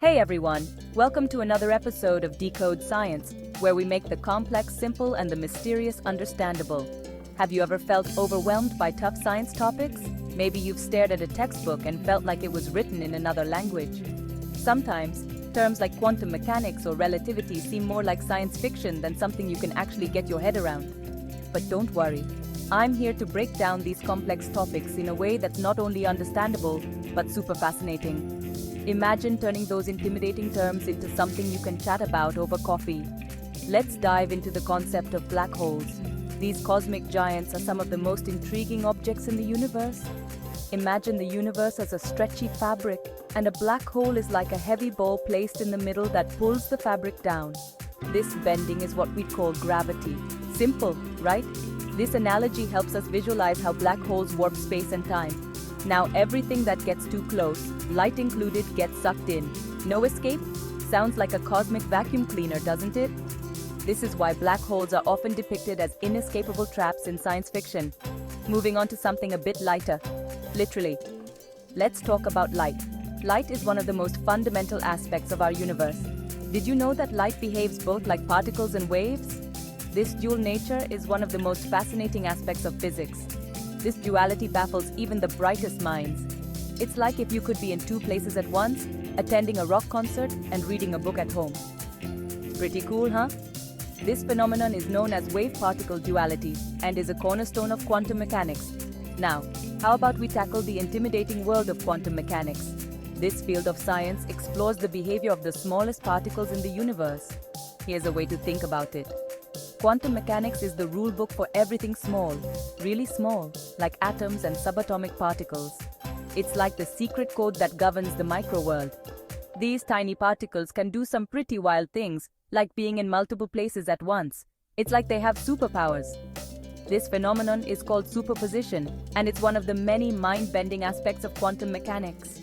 Hey everyone, welcome to another episode of Decode Science, where we make the complex simple and the mysterious understandable. Have you ever felt overwhelmed by tough science topics? Maybe you've stared at a textbook and felt like it was written in another language. Sometimes, terms like quantum mechanics or relativity seem more like science fiction than something you can actually get your head around. But don't worry, I'm here to break down these complex topics in a way that's not only understandable, but super fascinating. Imagine turning those intimidating terms into something you can chat about over coffee. Let's dive into the concept of black holes. These cosmic giants are some of the most intriguing objects in the universe. Imagine the universe as a stretchy fabric, and a black hole is like a heavy ball placed in the middle that pulls the fabric down. This bending is what we call gravity. Simple, right? This analogy helps us visualize how black holes warp space and time. Now everything that gets too close, light included, gets sucked in. No escape? Sounds like a cosmic vacuum cleaner, doesn't it? This is why black holes are often depicted as inescapable traps in science fiction. Moving on to something a bit lighter. Literally. Let's talk about light. Light is one of the most fundamental aspects of our universe. Did you know that light behaves both like particles and waves? This dual nature is one of the most fascinating aspects of physics. This duality baffles even the brightest minds. It's like if you could be in two places at once, attending a rock concert and reading a book at home. Pretty cool, huh? This phenomenon is known as wave-particle duality and is a cornerstone of quantum mechanics. Now, how about we tackle the intimidating world of quantum mechanics? This field of science explores the behavior of the smallest particles in the universe. Here's a way to think about it. Quantum mechanics is the rulebook for everything small, really small, like atoms and subatomic particles. It's like the secret code that governs the microworld. These tiny particles can do some pretty wild things, like being in multiple places at once. It's like they have superpowers. This phenomenon is called superposition, and it's one of the many mind-bending aspects of quantum mechanics.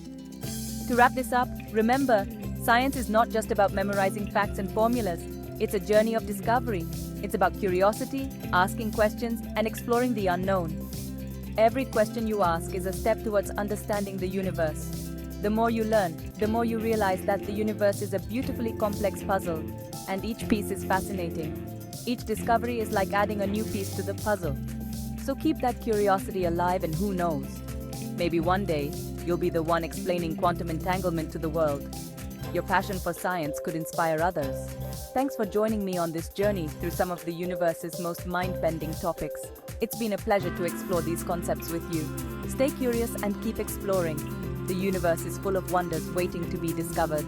To wrap this up, remember, science is not just about memorizing facts and formulas. It's a journey of discovery. It's about curiosity, asking questions, and exploring the unknown. Every question you ask is a step towards understanding the universe. The more you learn, the more you realize that the universe is a beautifully complex puzzle, and each piece is fascinating. Each discovery is like adding a new piece to the puzzle. So keep that curiosity alive, and who knows? Maybe one day, you'll be the one explaining quantum entanglement to the world. Your passion for science could inspire others. Thanks for joining me on this journey through some of the universe's most mind-bending topics. It's been a pleasure to explore these concepts with you. Stay curious and keep exploring. The universe is full of wonders waiting to be discovered.